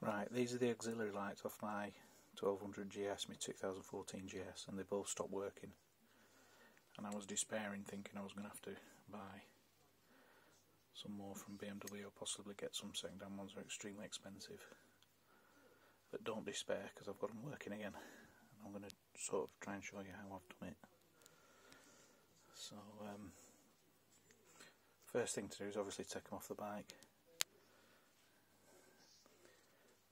Right, these are the auxiliary lights off my 1200 GS, my 2014 GS, and they both stopped working. And I was despairing, thinking I was going to have to buy some more from BMW or possibly get some second-hand ones. They're extremely expensive. But don't despair, because I've got them working again. And I'm going to sort of try and show you how I've done it. So, first thing to do is obviously take them off the bike.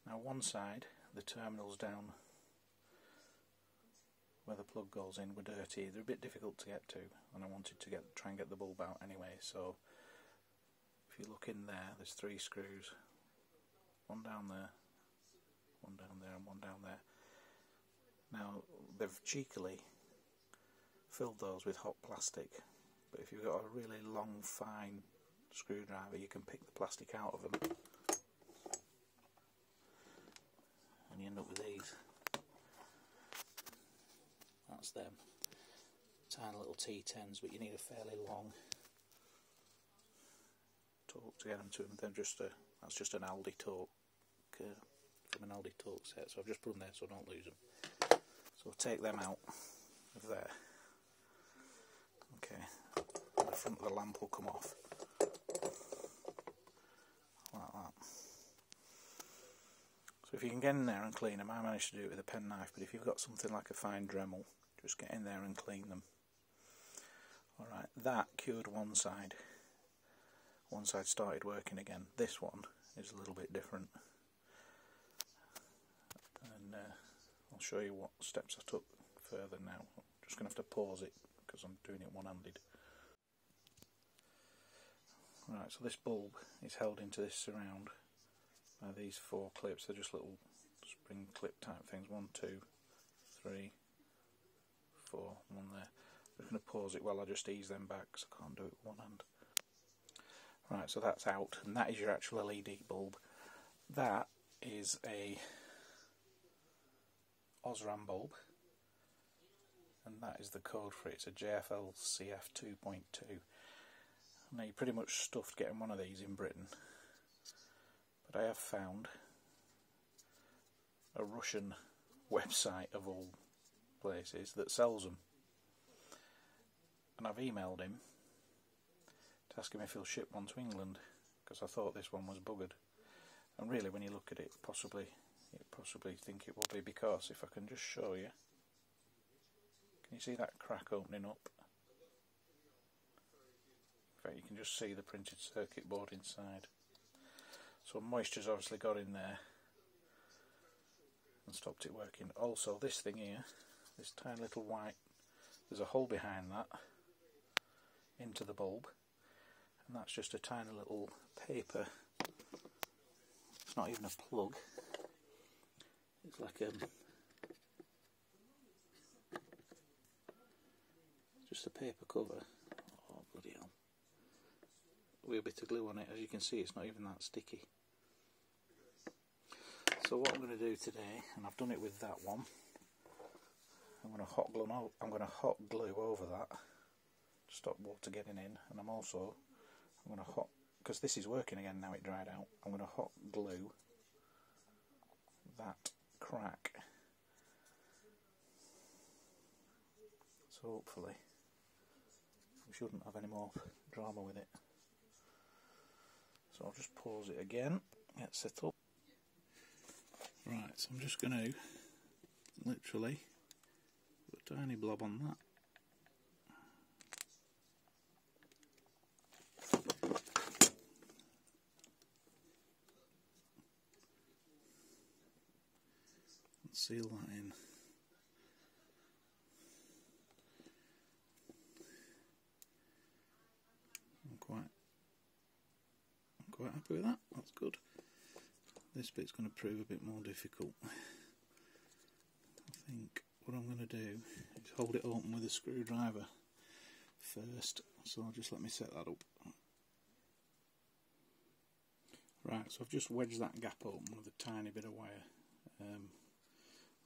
Now one side, the terminals down where the plug goes in were dirty. They're a bit difficult to get to, and I wanted to try and get the bulb out anyway. So if you look in there, there's 3 screws, one down there, one down there, and one down there. Now they've cheekily filled those with hot plastic, but if you've got a really long, fine screwdriver, you can pick the plastic out of them. And you end up with these. That's them. Tiny little T10s, but you need a fairly long torque to get them to them. They're just that's just an Aldi torque from an Aldi torque set. So I've just put them there so I don't lose them. So I'll take them out of there. Okay, the front of the lamp will come off like that. So if you can get in there and clean them, I managed to do it with a penknife, but if you've got something like a fine Dremel, just get in there and clean them. Alright, that cured one side. One side started working again. This one is a little bit different. And I'll show you what steps I took further now. I'm just going to have to pause it because I'm doing it one-handed. Right, so this bulb is held into this surround by these 4 clips. They're just little spring clip type things. 1, 2, 3, 4, one there. I'm just going to pause it while I just ease them back because I can't do it with one hand. Right, so that's out, and that is your actual LED bulb. That is a Osram bulb, and that is the code for it. It's a JFL CF 2.2. Now you're pretty much stuffed getting one of these in Britain, but I have found a Russian website of all places that sells them, and I've emailed him to ask him if he'll ship one to England, because I thought this one was buggered. And really, when you look at it, you possibly think it will be, because if I can just show you, can you see that crack opening up? In fact, you can just see the printed circuit board inside. So moisture's obviously got in there and stopped it working. Also, this thing here, this tiny little white, there's a hole behind that into the bulb, and that's just a tiny little paper. It's not even a plug. It's like just a paper cover. Oh bloody hell! With a bit of glue on it. As you can see, it's not even that sticky. So what I'm going to do today, and I've done it with that one, I'm going to hot glue over that to stop water getting in, and I'm going to hot, because this is working again now it dried out, I'm going to hot glue that crack. So hopefully we shouldn't have any more drama with it. So I'll just pause it again, get set up. Right, so I'm just going to literally put a tiny blob on that. And seal that in. I'm quite happy with that, that's good. This bit's going to prove a bit more difficult. I think what I'm going to do is hold it open with a screwdriver first, so just let me set that up. Right, so I've just wedged that gap open with a tiny bit of wire,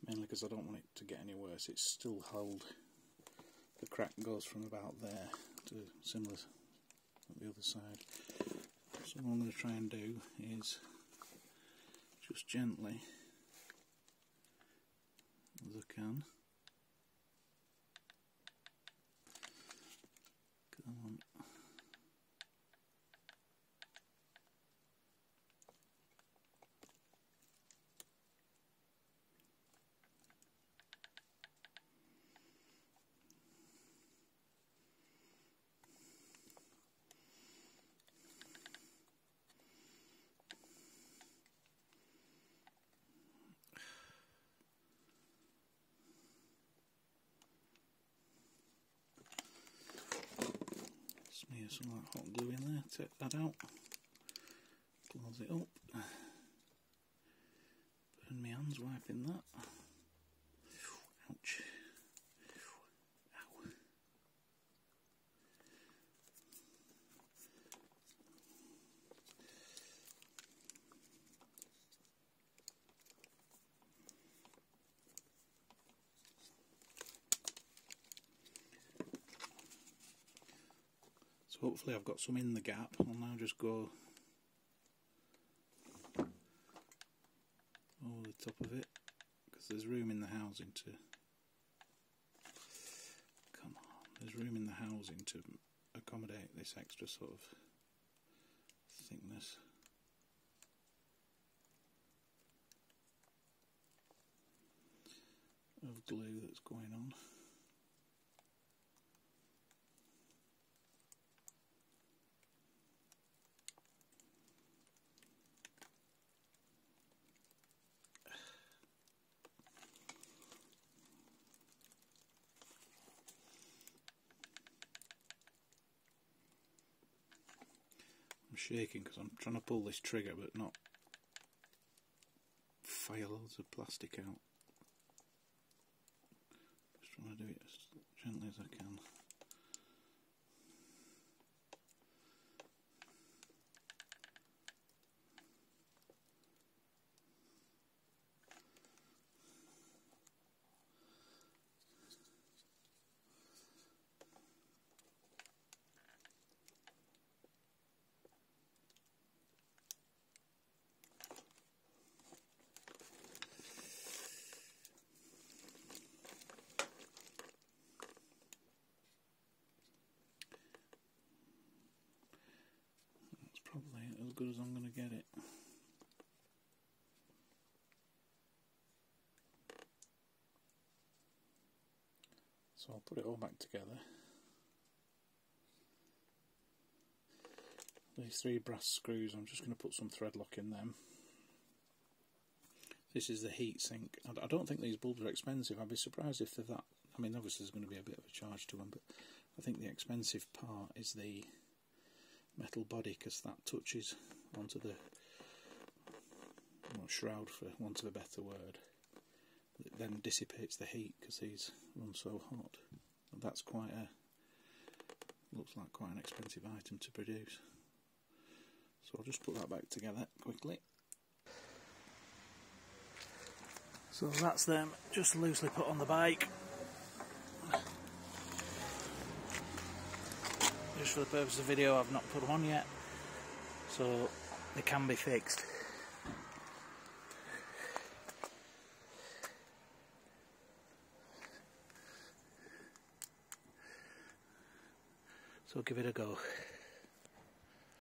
mainly because I don't want it to get any worse. It's still held, the crack goes from about there to similar on the other side. So what I'm going to try and do is just gently as I can. Come on. Smear some of that hot glue in there, take that out, close it up, burn my hands wiping that. Ouch. Ow. So hopefully I've got some in the gap. I'll now just go over the top of it, because there's room in the housing to, come on, there's room in the housing to accommodate this extra sort of thickness. Of glue that's going on. I'm shaking because I'm trying to pull this trigger but not fire loads of plastic out. Just trying to do it as gently as I can. Probably as good as I'm going to get it. So I'll put it all back together. These 3 brass screws, I'm just going to put some thread lock in them. This is the heat sink. I don't think these bulbs are expensive. I'd be surprised if they're that. I mean, obviously there's going to be a bit of a charge to them, but I think the expensive part is the metal body, because that touches onto the shroud, for want of a better word. It then dissipates the heat because these run so hot. And that's quite a, looks like quite an expensive item to produce. So I'll just put that back together quickly. So that's them just loosely put on the bike. Just for the purpose of the video, I've not put them on yet, so they can be fixed. So give it a go.